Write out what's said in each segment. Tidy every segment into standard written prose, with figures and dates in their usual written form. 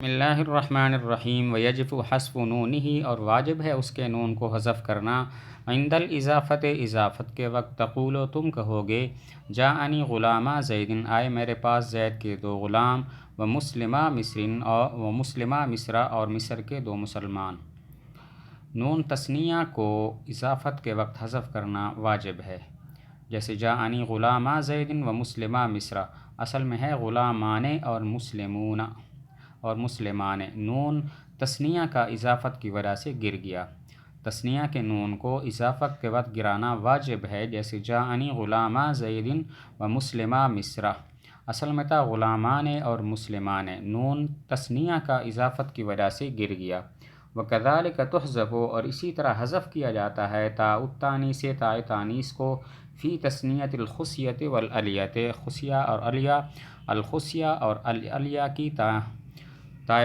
بسم اللہ الرحمن الرحیم ویجب حذف نونہ اور واجب ہے اس کے نون کو حذف کرنا عند الاضافت اضافت کے وقت تقولو تم کہو گے جاءنی غلامہ زیدن آئے میرے پاس زید کے دو غلام و مسلمہ مصرن و مسلمہ مصرہ اور مصر کے دو مسلمان۔ نون تثنیہ کو اضافت کے وقت حذف کرنا واجب ہے، جیسے جاءنی غلامہ زیدن و مسلمہ مصرہ، اصل میں ہے غلامان اور مسلمون اور مسلمان، نون تثنیہ کا اضافت کی وجہ سے گر گیا۔ تثنیہ کے نون کو اضافت کے وقت گرانا واجب ہے، جیسے جاءنی غلامہ زیدن و مسلمہ مصرہ، اصل میں تھا غلامان اور مسلمان، نون تثنیہ کا اضافت کی وجہ سے گر گیا۔ وَكَذَلِكَ تُحْذَفُ اور اسی طرح حذف کیا جاتا ہے تاء التانیث سے تاء تانیث کو فی تثنیۃ الخصیۃ والالیۃ، خصیہ اور الیہ، الخصیہ اور الیہ کی تاء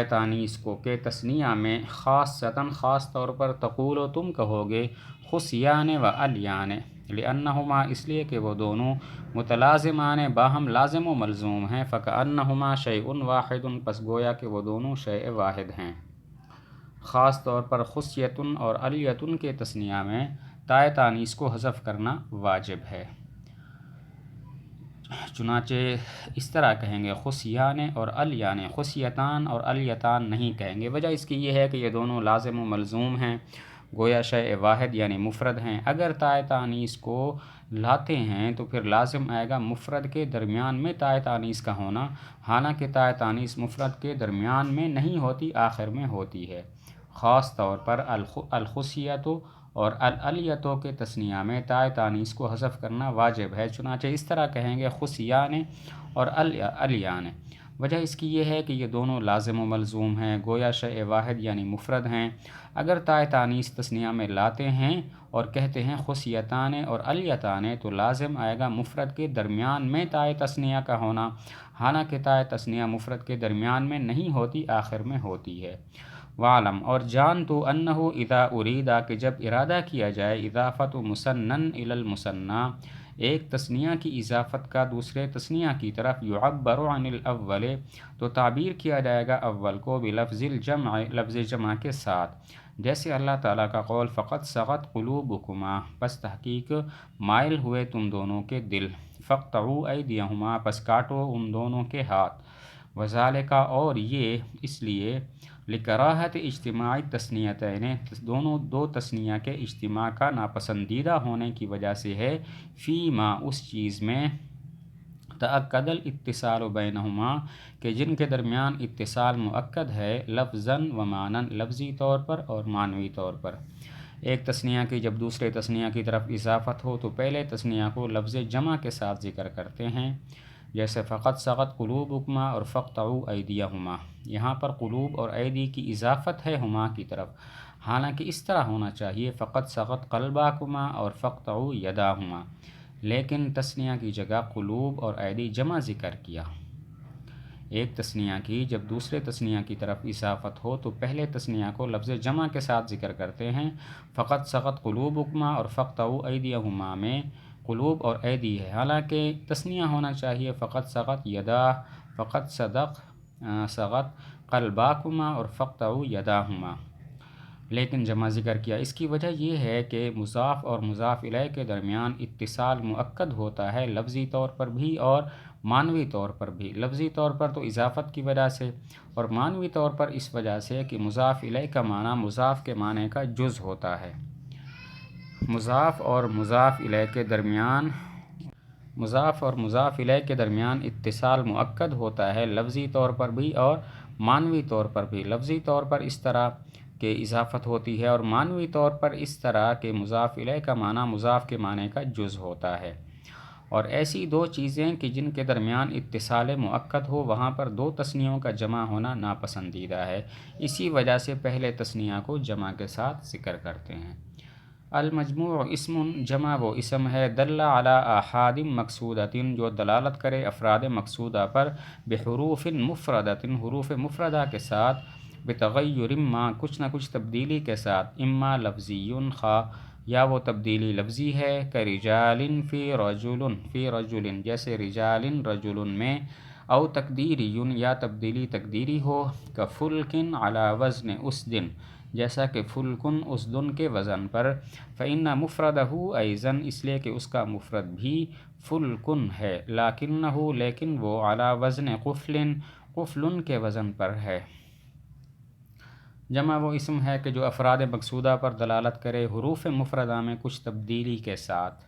تانیث کو کہ تثنیہ میں خاصتاً خاص طور پر تقولو تم کہو گے خصیان و الیان، لأنہما اس لیے کہ وہ دونوں متلازمان باہم لازم و ملزوم ہیں، فکأنہما شیء واحد پس گویا کہ وہ دونوں شیء واحد ہیں۔ خاص طور پر خصیتن اور الیتن کے تثنیہ میں تاء تانیث کو حذف کرنا واجب ہے، چنانچہ اس طرح کہیں گے خصیان اور الیان، خصیتان اور الیتان نہیں کہیں گے۔ وجہ اس کی یہ ہے کہ یہ دونوں لازم و ملزوم ہیں، گویا شیء واحد یعنی مفرد ہیں۔ اگر تاء تانیث کو لاتے ہیں تو پھر لازم آئے گا مفرد کے درمیان میں تاء تانیث کا ہونا، حالانکہ تاء تانیث مفرد کے درمیان میں نہیں ہوتی، آخر میں ہوتی ہے۔ خاص طور پر الخصیۃ اور الالیۃ کے تثنیہ میں تاء تانیث کو حذف کرنا واجب ہے، چنانچہ اس طرح کہیں گے خصیان اور الیان۔ وجہ اس کی یہ ہے کہ یہ دونوں لازم و ملزوم ہیں، گویا شیء واحد یعنی مفرد ہیں۔ اگر تاء تانیث تثنیہ میں لاتے ہیں اور کہتے ہیں خصیتان اور الیتان تو لازم آئے گا مفرد کے درمیان میں تاء تثنیہ کا ہونا، حالانکہ تاء تثنیہ مفرد کے درمیان میں نہیں ہوتی، آخر میں ہوتی ہے۔ وعلم اور جان تو انہ اذا اریدا کہ جب ارادہ کیا جائے اضافت مثنن الی المثنی، ایک تثنیہ کی اضافت کا دوسرے تثنیہ کی طرف، یعبر عن الاول تو تعبیر کیا جائے گا اول کو بلفظ الجمع، لفظ جمع کے ساتھ، جیسے اللہ تعالیٰ کا قول فقط صغت قلوبکما پس تحقیق مائل ہوئے تم دونوں کے دل، فاقطعوا ایدیہما پس کاٹو ان دونوں کے ہاتھ، وذالک اور یہ اس لیے لکراہت اجتماع تثنیتین دو تثنیہ کے اجتماع کا ناپسندیدہ ہونے کی وجہ سے ہے، فی ما اس چیز میں تأکد الاتصال بینہما کہ جن کے درمیان اتصال مؤکد ہے، لفظاً و معنی لفظی طور پر اور معنوی طور پر۔ ایک تثنیہ کی جب دوسرے تثنیہ کی طرف اضافت ہو تو پہلے تثنیہ کو لفظ جمع کے ساتھ ذکر کرتے ہیں، جیسے فقط صغت قلوبکما اور فاقطعوا ایدیہما، یہاں پر قلوب اور ایدی کی اضافت ہے ہما کی طرف، حالانکہ اس طرح ہونا چاہیے فقط صغت قلباکما اور فاقطعوا یداہما، لیکن تثنیہ کی جگہ قلوب اور ایدی جمع ذکر کیا۔ ایک تثنیہ کی جب دوسرے تثنیہ کی طرف اضافت ہو تو پہلے تثنیہ کو لفظ جمع کے ساتھ ذکر کرتے ہیں، فقط صغت قلوبکما اور فاقطعوا ایدیہما میں قلوب اور ایدی ہے، حالانکہ تثنیہ ہونا چاہیے فقط صغت یدا، فقط صغت قلباکما اور فاقطعوا یداہما، لیکن جمع ذکر کیا۔ اس کی وجہ یہ ہے کہ مضاف اور مضاف الیہ کے درمیان اتصال مؤکد ہوتا ہے، لفظی طور پر بھی اور معنوی طور پر بھی۔ لفظی طور پر تو اضافت کی وجہ سے، اور معنوی طور پر اس وجہ سے کہ مضاف الیہ کا معنی مضاف کے معنی کا جز ہوتا ہے۔ مضاف اور مضاف الیہ کے درمیان اتصال مؤکد ہوتا ہے، لفظی طور پر بھی اور معنوی طور پر بھی۔ لفظی طور پر اس طرح کہ اضافت ہوتی ہے، اور معنوی طور پر اس طرح کہ مضاف الیہ کا معنی مضاف کے معنی کا جز ہوتا ہے۔ اور ایسی دو چیزیں کہ جن کے درمیان اتصال مؤکد ہو، وہاں پر دو تثنیوں کا جمع ہونا ناپسندیدہ ہے، اسی وجہ سے پہلے تثنیہ کو جمع کے ساتھ ذکر کرتے ہیں۔ المجموع اسم جمع وہ اسم ہے، دل علی احاد مقصودۃ جو دلالت کرے افراد مقصودہ پر، بحروف مفردۃ حروف مفردہ کے ساتھ، بتغیر ما کچھ نہ کچھ تبدیلی کے ساتھ، اما لفظی خواہ یا وہ تبدیلی لفظی ہے، کرجال فی رجل جیسے رجال رجل میں او تقدیری یا تبدیلی تقدیری ہو، کا فلکن علی وزن اس دن، جیسا کہ فلکن اس دن کے وزن پر، فإن مفردہ ایضاً اس لیے کہ اس کا مفرد بھی فلکن ہے، لیکنہ لیکن وہ علی وزن قفل قفل کے وزن پر ہے۔ جمع وہ اسم ہے کہ جو افراد مقصودہ پر دلالت کرے حروف مفردہ میں کچھ تبدیلی کے ساتھ،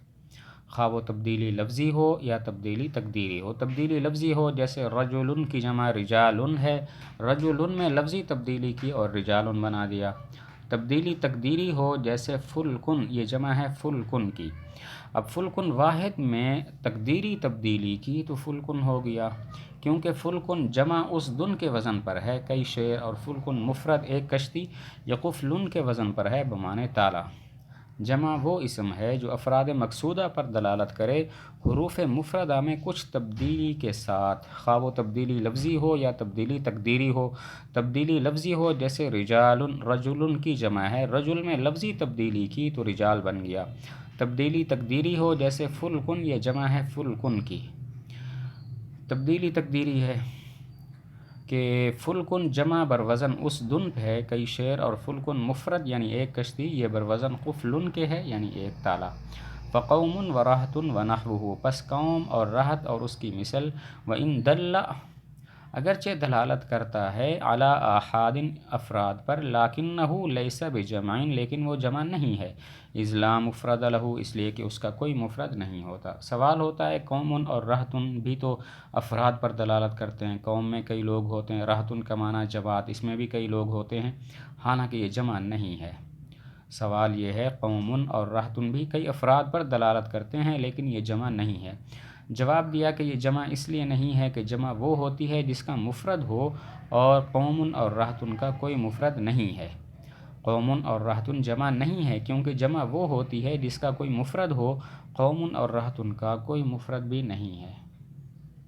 خواہ وہ تبدیلی لفظی ہو یا تبدیلی تقدیری ہو۔ تبدیلی لفظی ہو جیسے رجل کی جمع رجال ہے، رجل میں لفظی تبدیلی کی اور رجال بنا دیا۔ تبدیلی تقدیری ہو جیسے فلکن، یہ جمع ہے فلکن کی، اب فلکن واحد میں تقدیری تبدیلی کی تو فلکن ہو گیا، کیونکہ فلکن جمع اس دن کے وزن پر ہے، کئی شعر، اور فلکن مفرد ایک کشتی یا قفلن کے وزن پر ہے بمعنی تالا۔ جمع وہ اسم ہے جو افراد مقصودہ پر دلالت کرے حروف مفردہ میں کچھ تبدیلی کے ساتھ، خواہ وہ تبدیلی لفظی ہو یا تبدیلی تقدیری ہو۔ تبدیلی لفظی ہو جیسے رجال، رجل کی جمع ہے، رجل میں لفظی تبدیلی کی تو رجال بن گیا۔ تبدیلی تقدیری ہو جیسے فلکن، یہ جمع ہے فلکن کی۔ تبدیلی تقدیری ہے کہ فلکن جمع بروزن اس دن ہے، کئی شعر، اور فلکن مفرد یعنی ایک کشتی، یہ بروزن قفلن کے ہے یعنی ایک تالا۔ فقوم و رہط و نحوہ، پس قوم اور رہط اور اس کی مثل، وَإِن دل، اگرچہ دلالت کرتا ہے، علی آحاد افراد پر، لیکنہ لیس بجمع، لیکن وہ جمع نہیں ہے، اذ لا مفرد لہ، اس لیے کہ اس کا کوئی مفرد نہیں ہوتا۔ سوال ہوتا ہے قوم اور رہط بھی تو افراد پر دلالت کرتے ہیں، قوم میں کئی لوگ ہوتے ہیں، رہط کا معنی جماعت، اس میں بھی کئی لوگ ہوتے ہیں، حالانکہ یہ جمع نہیں ہے۔ سوال یہ ہے قوم اور رہط بھی کئی افراد پر دلالت کرتے ہیں لیکن یہ جمع نہیں ہے۔ جواب دیا کہ یہ جمع اس لیے نہیں ہے کہ جمع وہ ہوتی ہے جس کا مفرد ہو، اور قوم اور رہط کا کوئی مفرد نہیں ہے۔ قوم اور رہط جمع نہیں ہے کیونکہ جمع وہ ہوتی ہے جس کا کوئی مفرد ہو، قوم اور رہط کا کوئی مفرد بھی نہیں ہے۔